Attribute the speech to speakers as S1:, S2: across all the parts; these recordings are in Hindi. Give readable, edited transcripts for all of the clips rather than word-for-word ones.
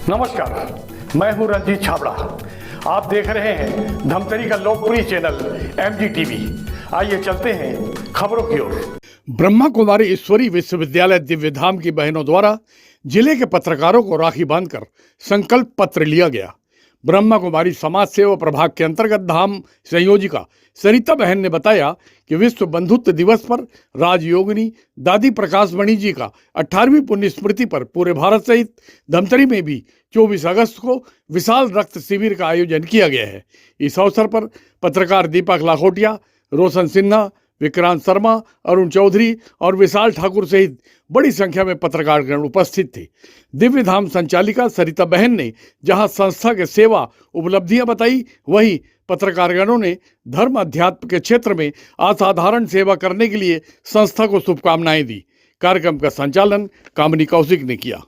S1: नमस्कार, मैं हूं रंजीत छाबड़ा। आप देख रहे हैं धमतरी का लोकप्रिय चैनल MGTV। आइए चलते हैं खबरों की ओर। ब्रह्मा कुमारी ईश्वरी विश्वविद्यालय दिव्यधाम की बहनों द्वारा जिले के पत्रकारों को राखी बांधकर संकल्प पत्र लिया गया। ब्रह्मा कुमारी समाज सेवा प्रभाग के अंतर्गत धाम संयोजिका सरिता बहन ने बताया कि विश्व बंधुत्व दिवस पर राजयोगिनी दादी प्रकाश मणि जी का 18वीं पुण्य स्मृति पर पूरे भारत सहित धमतरी में भी 24 अगस्त को विशाल रक्त शिविर का आयोजन किया गया है। इस अवसर पर पत्रकार दीपक लाखोटिया, रोशन सिन्हा, विक्रांत शर्मा, अरुण चौधरी और विशाल ठाकुर सहित बड़ी संख्या में पत्रकारगण उपस्थित थे। दिव्य धाम संचालिका सरिता बहन ने जहां संस्था के सेवा उपलब्धियां बताई, वहीं पत्रकारगणों ने धर्म अध्यात्म के क्षेत्र में असाधारण सेवा करने के लिए संस्था को शुभकामनाएं दी। कार्यक्रम का संचालन कामिनी कौशिक ने किया।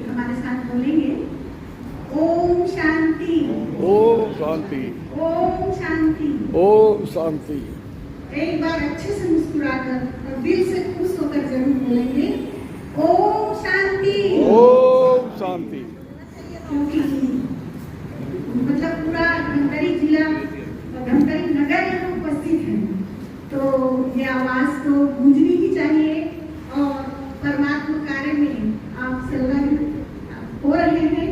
S2: हमारे साथ बोलेंगे ओम शांति,
S1: ओम शांति,
S2: ओम शांति,
S1: ओम शांति।
S2: एक बार अच्छे से मुस्कुराकर और दिल से खुश होकर जरूर बोलेंगे ओम शांति,
S1: ओम शांति।
S2: क्योंकि मतलब पूरा धमतरी जिला और धमतरी नगर यहाँ उपस्थित है, तो ये आवाज तो गूंजनी ही चाहिए। और परमात्मा कार्य में आप संलग्न हो रहे हैं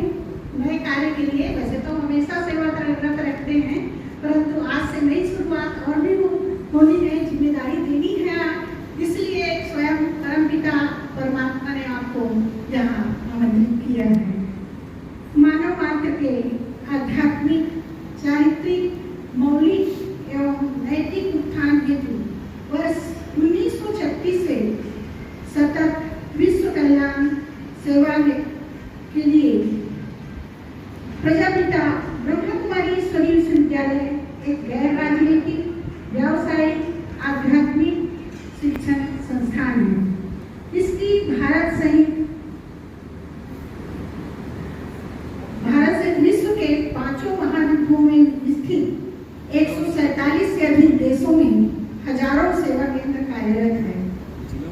S2: नए कार्य के लिए। वैसे तो हमेशा सेवारत रखते हैं, परंतु आज से नई शुरुआत और भी होनी है, जिम्मेदारी देनी है। इसलिए स्वयं परमपिता परमात्मा ने आपको यहाँ आमंत्रित किया है। मानव मात्र के आध्यात्मिक, चारित्रिक, मौलिक एवं नैतिक उत्थान हेतु वर्ष 1936 से सतत विश्व कल्याण सेवा के लिए प्रजापिता ब्रह्मा कुमारी ईश्वरी विश्वविद्यालय एक गैर राजनीतिक, व्यावसायिक, आध्यात्मिक शिक्षण संस्थान है। इसकी भारत सहित विश्व के 5 महाद्वीपों में स्थित 147 से अधिक देशों में हजारों सेवा केंद्र कार्यरत है।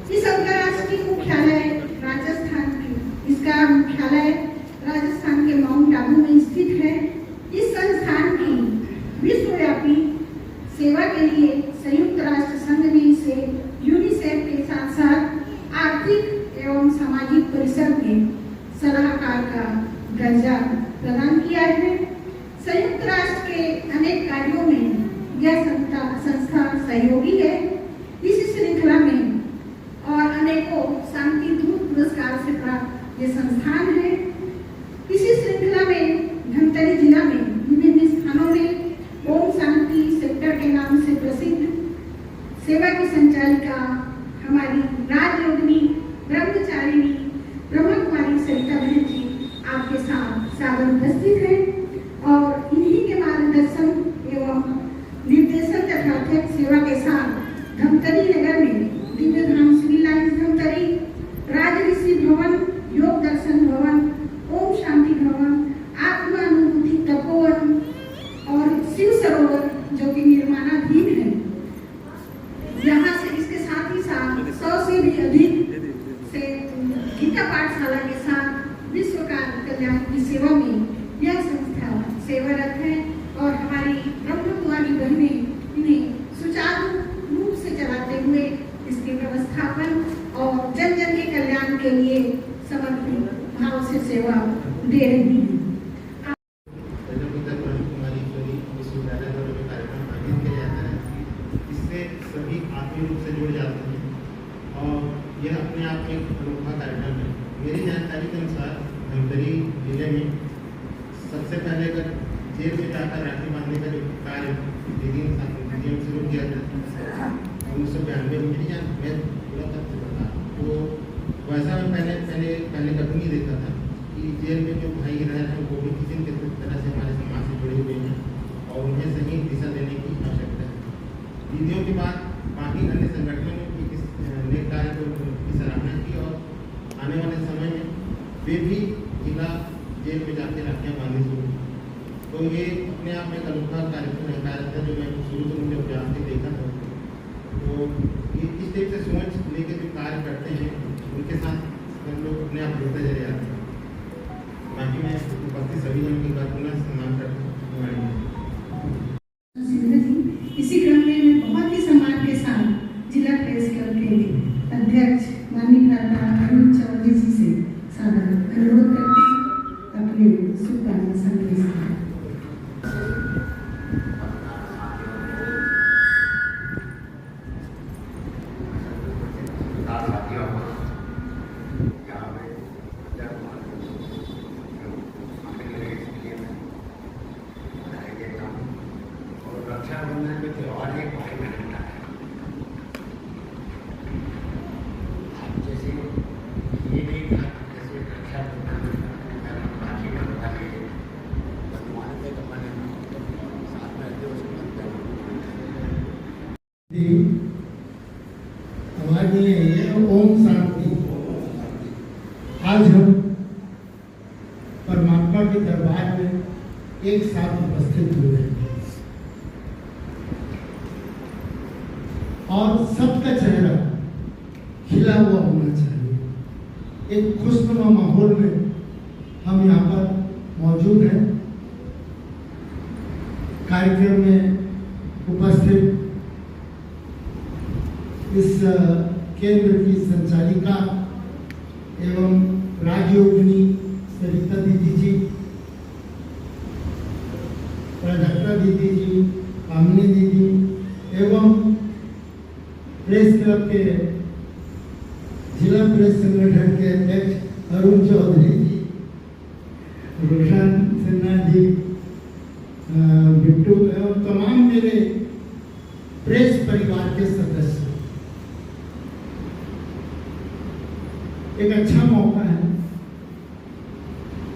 S2: इस अंतर्राष्ट्रीय मुख्यालय राजस्थान की, इसका मुख्यालय राजस्थान के माउंट आबू में स्थित है। इस संस्थान की विश्वव्यापी सेवा के लिए संयुक्त राष्ट्र संघ ने इसे यूनिसेफ के साथ साथ आर्थिक एवं सामाजिक परिसर में सलाहकार का दर्जा प्रदान किया है। संयुक्त राष्ट्र के अनेक कार्यों में यह संस्था सहयोगी है। इस श्रृंखला में और अनेकों शांति दूत पुरस्कार से प्राप्त ये संस्थान है। इसी श्रृंखला में धमतरी जिला में विभिन्न स्थानों में ओम शांति सेक्टर के नाम से प्रसिद्ध सेवा की संचालिका हमारी राजयोगिनी ब्रह्मचारिणी ब्रह्मा कुमारी सरिता बहन जी आपके साथ सादर उपस्थित है। और इन्हीं के मार्गदर्शन एवं निर्देशन तथा अध्यक्ष सेवा के साथ धमतरी नगर में दिव्य धाम सिविल लाइन्स धमतरी, राज ऋषि भवन, योग दर्शन भवन, ओम शांति भवन, आत्मा अनुभूति तपोवन और शिव सरोवर जो कि निर्माणाधीन है, यहाँ से इसके साथ ही साथ 100 से भी अधिक से गीता पाठशाला के साथ विश्व का कल्याण की सेवा में यह संस्था सेवारत है। और हमारी ब्रह्म कुमारी बहनें इन्हें सुचारू रूप से चलाते हुए स्थापन और जन जन के कल्याण के लिए समर्पित भाव से सेवा दे रही है।
S3: सभी आत्मीय रूप से जुड़ जाते हैं और यह अपने आप में एक अनोखा कार्यक्रम है। मेरी जानकारी के अनुसार धमतरी जिले में सबसे पहले अगर जेल में जाकर राखी बांधने का जो कार्य दीदी शुरू किया था 1992 में, मैं पूरा तथ्य बता तो वैसा मैं पहले कभी नहीं देखा था कि जेल में जो भाई रह रहे हैं वो भी किसी न किसी तरह से हमारे समाज से जुड़े हुए हैं और उन्हें सही दिशा देने की आवश्यकता है। दीदियों के बाद बाकी अन्य संगठनों ने भी इस नेक कार्य की सराहना की और आने वाले समय में वे भी जिला जेल में जाके राखियाँ बांधनी शुरू की। तो ये अपने आप में एक अनोखा कार्यक्रम है जो मैं शुरू से मुझे अभ्यास से देखा था। तो ये इस टाइप से सोच लेके जो कार्य करते हैं उनके साथ हम लोग अपने आप जुड़ते चले जाते हैं। बाकी मैं उपस्थित सभी जनों की बात पुनः सम्मान करता हूँ।
S2: इसी क्रम में मैं बहुत ही सम्मान के साथ जिला प्रेस क्लब के अध्यक्ष माननीय भ्राता अरुण चौधरी जी से सादर अनुरोध करते हैं अपने शुभकामना संदेश दें।
S4: रक्षाबंधन के त्यौहार एक भाई बहन का है, जैसे ये नहीं था जैसे रक्षाबंधन राखी बंधवा के बनवाने के कपड़े साथ में रहते उसको बनते
S5: हमारी ओम शांति। आज हम परमात्मा के दरबार में एक साथ उपस्थित हुए हैं और सबका चेहरा खिला हुआ होना चाहिए। एक खुशनुमा माहौल में हम यहाँ पर मौजूद हैं। कार्यक्रम में उपस्थित इस केंद्र की संचालिका एवं राजयोगिनी सरिता दीदी जी, प्राजक्ता दीदी जी, कामिनी दीदी एवं प्रेस क्लब के जिला प्रेस संगठन के अध्यक्ष अरुण चौधरी जी, रोशन सिन्हा जी, बिट्टू एवं तमाम मेरे प्रेस परिवार के सदस्य। एक अच्छा मौका है,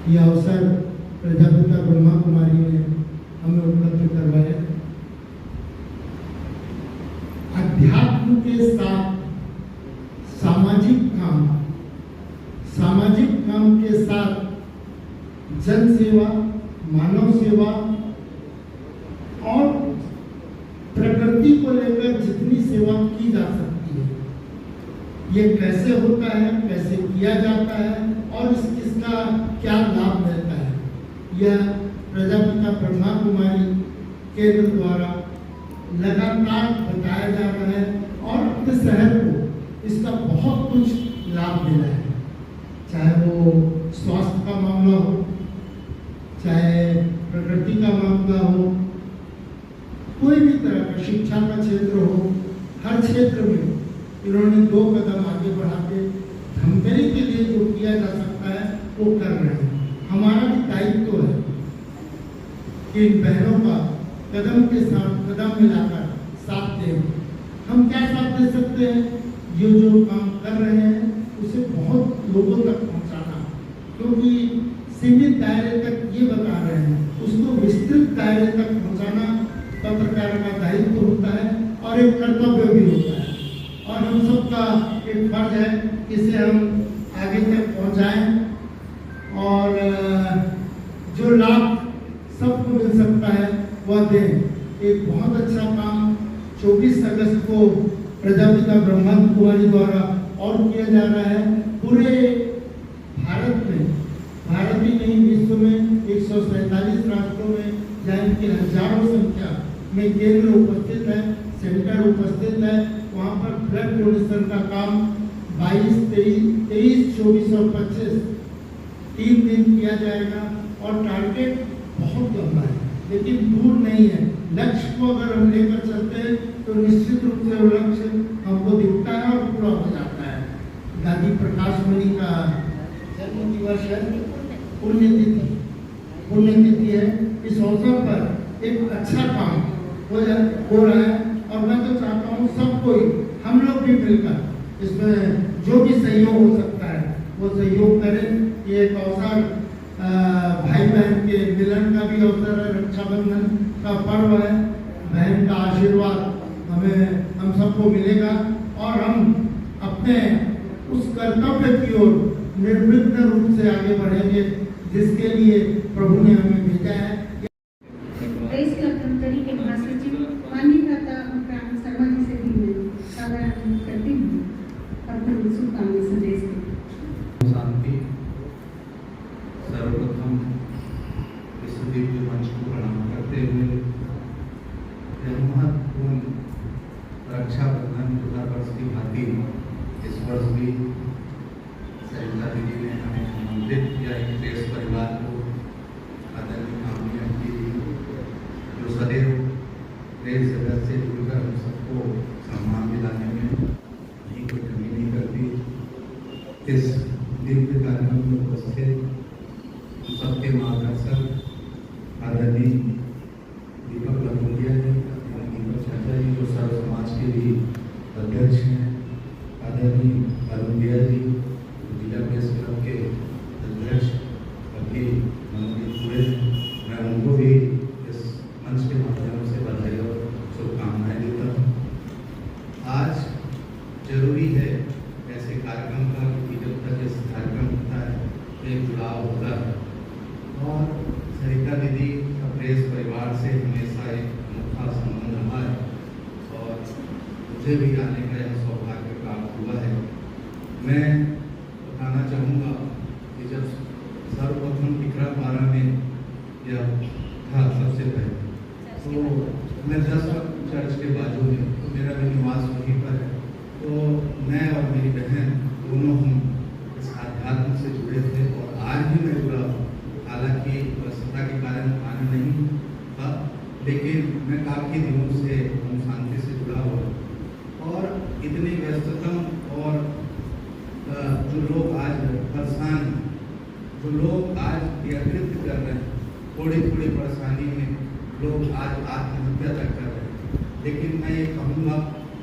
S5: यह अवसर प्रजापिता ब्रह्मा कुमारी ने हमें उपलब्ध करवाया। अध्यात्म के साथ सामाजिक काम के साथ जन सेवा, मानव सेवा और प्रकृति को लेकर जितनी सेवा की जा सकती है, ये कैसे होता है, कैसे किया जाता है और इसका क्या लाभ मिलता है, यह प्रजापिता ब्रह्मा कुमारी केंद्र द्वारा लगातार बताया जा रहा है और अपने शहर को इसका बहुत कुछ लाभ मिला है। चाहे वो स्वास्थ्य का मामला हो, चाहे प्रकृति का मामला हो, कोई भी तरह का शिक्षा का क्षेत्र हो, हर क्षेत्र में इन्होंने 2 कदम आगे बढ़ा के धमतरी के लिए जो किया जा सकता है वो कर रहे हैं। हमारा भी दायित्व है कि इन बहनों का कदम के साथ कदम मिलाकर साथ दें। हम क्या साथ दे सकते हैं? ये जो काम कर रहे हैं उसे बहुत लोगों तक पहुंचाना, क्योंकि सीमित दायरे तक ये बता रहे हैं, उसको विस्तृत दायरे तक पहुंचाना पत्रकार का दायित्व होता है और एक कर्तव्य भी होता है और हम सबका एक फर्ज है इसे हम आगे तक पहुंचाएं और जो लाभ सबको मिल सकता है वह दें। एक बहुत अच्छा काम 24 अगस्त को प्रजापिता ब्रह्मा कुमारी द्वारा और किया जा रहा है। पूरे भारत में, भारत ही नहीं विश्व में 147 राष्ट्रों में जहाँ की हजारों संख्या में केंद्र उपस्थित है, सेंटर उपस्थित है, वहाँ पर फ्लड डोनेशन का काम 22, 23, 24 और 25 3 दिन किया जाएगा। और टारगेट बहुत लंबा है लेकिन दूर नहीं है। लक्ष्य को अगर हम लेकर चलते हैं तो निश्चित रूप से वो लक्ष्य हमको दिखता है और पूरा हो जाता है। दादी प्रकाश मणि का जन्म दिवस है, पुण्यतिथि है। इस अवसर पर एक अच्छा काम हो रहा है और मैं तो चाहता हूँ सब कोई, हम लोग भी मिलकर इसमें जो भी सहयोग हो सकता है वो सहयोग करें। ये एक अवसर भाई बहन के मिलन का भी अवसर है, रक्षाबंधन का पर्व है। बहन का आशीर्वाद हम सबको मिलेगा और हम अपने उस कर्तव्य की ओर निर्विघ्न रूप से आगे बढ़ेंगे जिसके लिए प्रभु ने हमें भेजा है।
S2: प्रेस क्लब धमतरी के महासचिव माननीय भ्राता प्राण शर्मा जी से भी मैं आभार अनुरोध करती हूँ अपने शुभकामना संदेश के।
S6: शांति। सर्वप्रथम इस दिव्य मंच को प्रणाम करते हुए यह महत्वपूर्ण रक्षाबंधन 2000 वर्ष की भांति इस वर्ष भी सरिता दीदी ने हमें आमंत्रित किया एक प्रेस परिवार को, आदरणीय कामनी आंटी जी जो सदैव प्रेस जगत से जुड़कर हम सबको सम्मान दिलाने में नहीं कोई कमी नहीं करती। इस दिव्य कार्यक्रम में उपस्थित सबके मार्गदर्शक आदरणीय दीपक लखोटिया जी, दीपक चाचा जी जो सर्व समाज के भी अध्यक्ष हैं, आदरणीय अरुण दिया जी जिला प्रेस क्लब के अध्यक्ष अभी मनोजीत हुए हैं, मैं उनको भी इस मंच के माध्यम से बधाई और शुभकामनाएं देता हूँ। आज जरूरी है ऐसे कार्यक्रम का कि जब तक इस कार्यक्रम होता है एक जुड़ाव होता है और सरिता दीदी का प्रेस परिवार से हमेशा एक अनोखा संबंध रहा है और मुझे भी आने का यह सौभाग्य प्राप्त हुआ है। मैं बताना चाहूँगा कि जब सर्वप्रथम टिकरा पारा में यह था सबसे पहले तो मैं 10 चर्च के बाजू में, तो मेरा भी निवास वहीं पर है, तो मैं और मेरी बहन दोनों हम इस आध्यात्म से जुड़े थे और आज भी मैं जुड़ा हूँ। हालांकि व्यस्तता के कारण आना नहीं था लेकिन मैं काफ़ी दिनों से हम शांति से जुड़ा हुआ और इतनी व्यस्ततम और जो लोग आज परेशान हैं, जो लोग आज कृत्य कर रहे हैं, थोड़ी थोड़ी परेशानी में लोग आज आत्महत्या तक कर रहे हैं। लेकिन मैं ये कहूँगा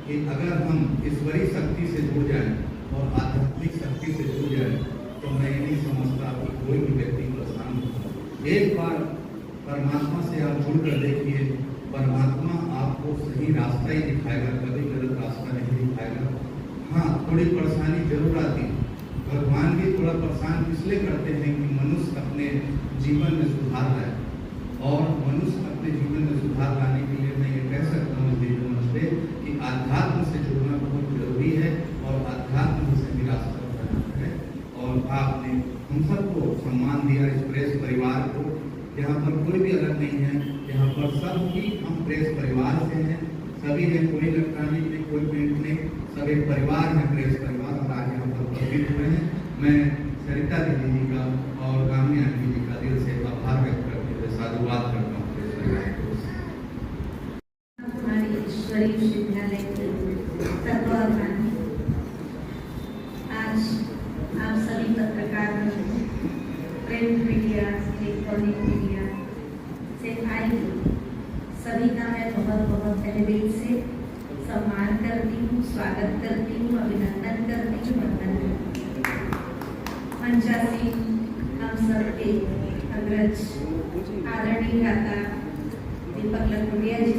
S6: कि अगर हम ईश्वरीय शक्ति से जुड़ जाएं और आध्यात्मिक शक्ति से जुड़ जाएं तो मैं ये नहीं समझता कि कोई भी व्यक्ति परेशान हो। एक बार परमात्मा से आप जुड़ कर देखिए, परमात्मा आपको सही रास्ता ही दिखाएगा, कभी गलत रास्ता नहीं दिखाएगा। हाँ, थोड़ी परेशानी जरूर आती है। भगवान भी थोड़ा परेशान इसलिए करते हैं कि मनुष्य अपने जीवन में सुधार लाए और मनुष्य अपने जीवन में सुधार लाने के लिए मैं ये कह सकता हूँ दिव्य मंच पे कि आध्यात्म से जुड़ना बहुत जरूरी है और आध्यात्म से ही रास्ता बनाना है। और आपने हम सबको सम्मान दिया इस प्रेस परिवार को। यहाँ पर कोई भी अलग नहीं है, यहाँ पर सब ही हम प्रेस परिवार से हैं, सभी हैं, कोई इलेक्ट्रॉनिक नहीं, कोई प्रिंट नहीं, सब एक परिवार है, प्रेस परिवार। और आज यहाँ पर उपस्थित हुए हैं। मैं सरिता दीदी जी का और कामनी आंटी जी का दिल से आभार व्यक्त करते हुए साधुवाद करता हूँ प्रेस परिवार को।
S2: हमारे ईश्वरीय विश्वविद्यालय के तत्वावधान में आज आप सभी पत्रकार, प्रिंट मीडिया, इलेक्ट्रॉनिक मीडिया से आई सभी का मैं बहुत बहुत तहे दिल से सम्मान करती हूँ, स्वागत करती हूँ, अभिनंदन करती हूँ, वंदन करती हूँ। मंचासीन हम सबके अग्रज आदरणीय भ्राता दीपक लखोटिया जी,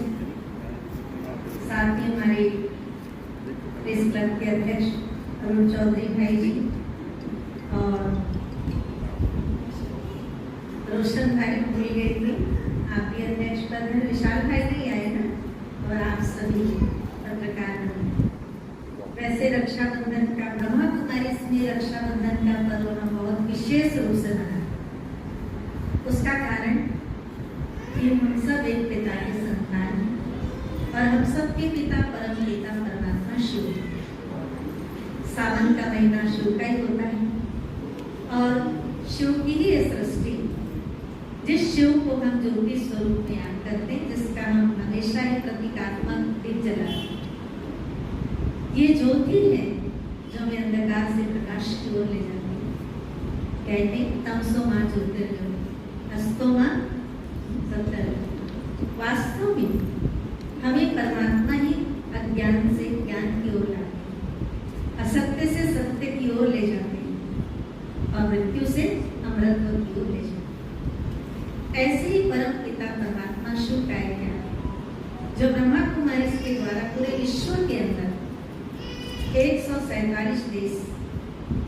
S2: साथ ही हमारे प्रेस क्लब के अध्यक्ष अरुण चौधरी भाई जी और रोशन भाई भूल गई थी, आप भी अध्यक्ष पद हैं, विशाल भाई नहीं आए ना, और आप सभी पत्रकार। वैसे रक्षाबंधन का ब्रह्मा कुमारी इसमें रक्षाबंधन का पर्व हम बहुत विशेष रूप से मना, उसका कारण कि हम सब एक पिता के संतान हैं और हम सबके पिता परम पिता परमात्मा शिव। सावन का महीना शिव का ही होता है और शिव की ही ये सृष्टि, जिस शिव को हम ज्योति स्वरूप में याद करते हैं, जिसका हम हमेशा ही प्रतीकात्मक दीप जलाते हैं। ये ज्योति है जो हमें अंधकार से प्रकाश की ओर ले जाती है। कहते हैं तमसो मां ज्योतिर्गमय अस्तो मां सत्यर्गमय। वास्तव में हमें परमात्मा ही अज्ञान से ज्ञान की ओर लाते हैं, असत्य से सत्य की ओर ले जाते हैं और मृत्यु से अमरत्व की ओर ले जाते हैं। ऐसे ही परम पिता परमात्मा शिव का एक ज्ञान जो ब्रह्मा कुमारी के द्वारा पूरे विश्व के अंदर 147 देश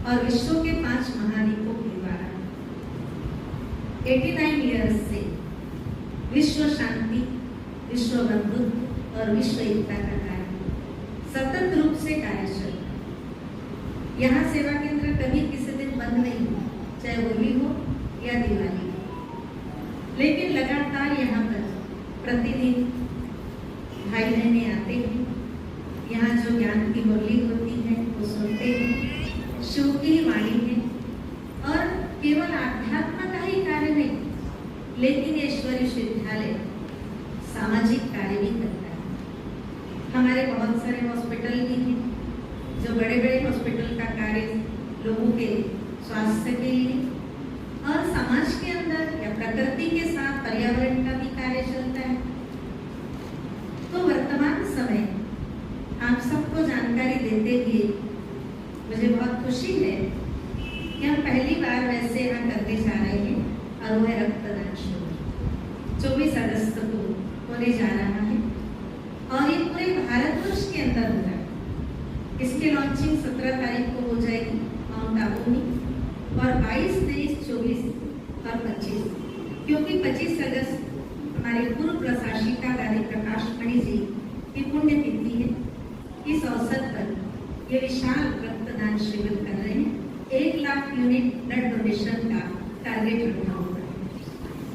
S2: और विश्व के 5 महाद्वीपों के द्वारा 89 ईयर्स से विश्व शांति, विश्व बंधुत्व और विश्व एकता का कार्य सतत रूप से कार्य चल रहा है। यहाँ सेवा केंद्र कभी किसी दिन बंद नहीं हुआ, चाहे होली हो या दिवाली हो, लेकिन लगातार यहाँ पर प्रतिदिन भाई बहने आते हैं। यहाँ जो ज्ञान की मुरली होती है वो सुनते हैं, शिव की ही वाणी है और केवल आध्यात्म का ही कार्य नहीं, लेकिन ईश्वर विश्वविद्यालय सामाजिक कार्य भी करता है। हमारे बहुत सारे हॉस्पिटल भी हैं जो बड़े बड़े हॉस्पिटल का कार्य लोगों के स्वास्थ्य के लिए और समाज के अंदर या प्रकृति के साथ पर्यावरण का भी कार्य चलता है। तो वर्तमान समय आप सबको जानकारी देते हुए मुझे बहुत खुशी है कि हम पहली बार वैसे यहाँ करने जा रहे हैं और वह रक्तदान शिविर 24 अगस्त को होने जा रहा है और ये पूरे भारतवर्ष के अंदर होगा। इसकी लॉन्चिंग 17 तारीख को हो जाएगी माउंट आबू में और 22, 23, 24 और 25, क्योंकि 25 अगस्त हमारी पूर्व प्रशासिका रानी प्रकाश मणि जी की पुण्यतिथि है। इस अवसर पर ये विशाल रक्तदान शिविर कर रहे हैं। 1 लाख यूनिट ब्लड डोनेशन का टारगेट रखा हुआ है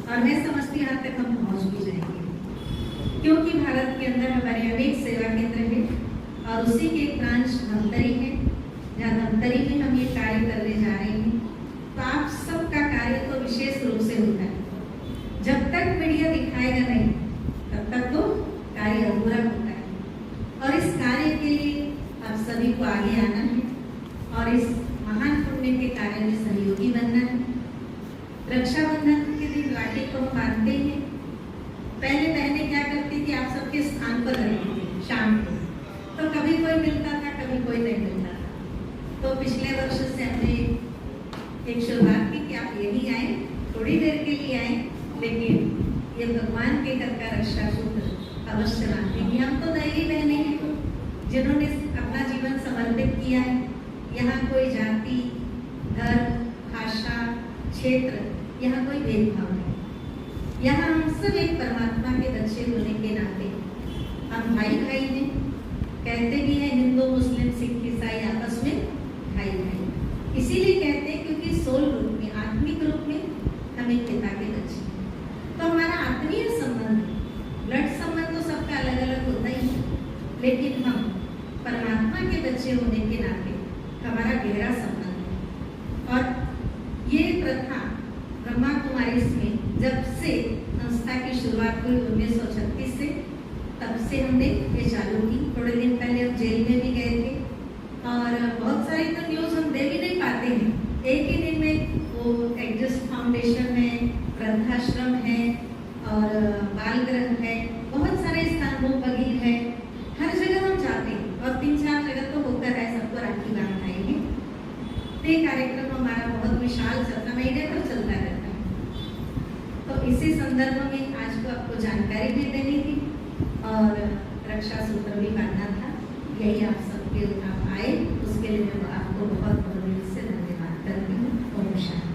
S2: और मैं समझती यहाँ तक हम पहुँच भी जाएंगे, क्योंकि भारत के अंदर हमारे अनेक सेवा केंद्र हैं और उसी के एक ब्रांच धमतरी है, जहाँ धमतरी में हम ये कार्य करने जा रहे हैं। तो आप सबका कार्य तो विशेष रूप से होता है। जब तक मीडिया दिखाएगा नहीं तब तक तो कार्य अधूरा होता है और इस कार्य के लिए आप सभी को आगे आना है और इस महान पुण्य के कार्य में सहयोगी बनना है। रक्षाबंधन के दिन राखी को हम बांधते हैं। पहले बहनें क्या करती थी, आप सबके स्थान पर रहती थी शाम को, तो कभी कोई मिलता था, कभी कोई नहीं मिलता था। तो पिछले वर्ष से हमने एक शुरुआत की कि आप यही आए, थोड़ी देर के लिए आए, लेकिन ये भगवान के घर का रक्षा सूत्र अवश्य बांधेंगे। हम तो दैवी बहने हैं जिन्होंने अपना जीवन समर्पित किया है। यहाँ कोई जाति, धर्म, भाषा, क्षेत्र, यहाँ कोई भेदभाव नहीं। यहाँ हम सब एक परमात्मा के बच्चे होने के नाते हम भाई भाई हैं। कहते भी हैं हिंदू, मुस्लिम, सिख, ईसाई आपस में भाई भाई, इसीलिए कहते हैं क्योंकि सोल रूप में, आत्मिक रूप में हम एक पिता के बच्चे हैं। तो हमारा आत्मीय संबंध, ब्लड संबंध तो सबका अलग अलग होता ही है, लेकिन हम परमात्मा के बच्चे होने के नाते हमारा गहरा संबंध है। और ये प्रथा ब्रह्मा कुमारी में जब से संस्था की शुरुआत हुई 1936 से, तब से हमने ये चालू की। थोड़े दिन पहले हम जेल में भी गए थे और बहुत सारी तो न्यूज़ हम दे भी नहीं पाते हैं। एक ही दिन में वो एडजस्ट फाउंडेशन है, वृद्धाश्रम है और बाल गृह है, बहुत सारे स्थान, वो बगीर है, हर जगह हम जाते हैं और 3-4 जगह तो होकर है, सबको राखी बांध आएंगे। तो ये कार्यक्रम हमारा बहुत विशाल चलता, महीने पर चलता रहता है। तो इसी संदर्भ में आज को आपको जानकारी भी देनी थी और रक्षा सूत्र भी बांधना था। यही आप सबके आप आए, उसके लिए मैं आपको बहुत बहुत दिल से धन्यवाद करती हूँ। ओम शांति।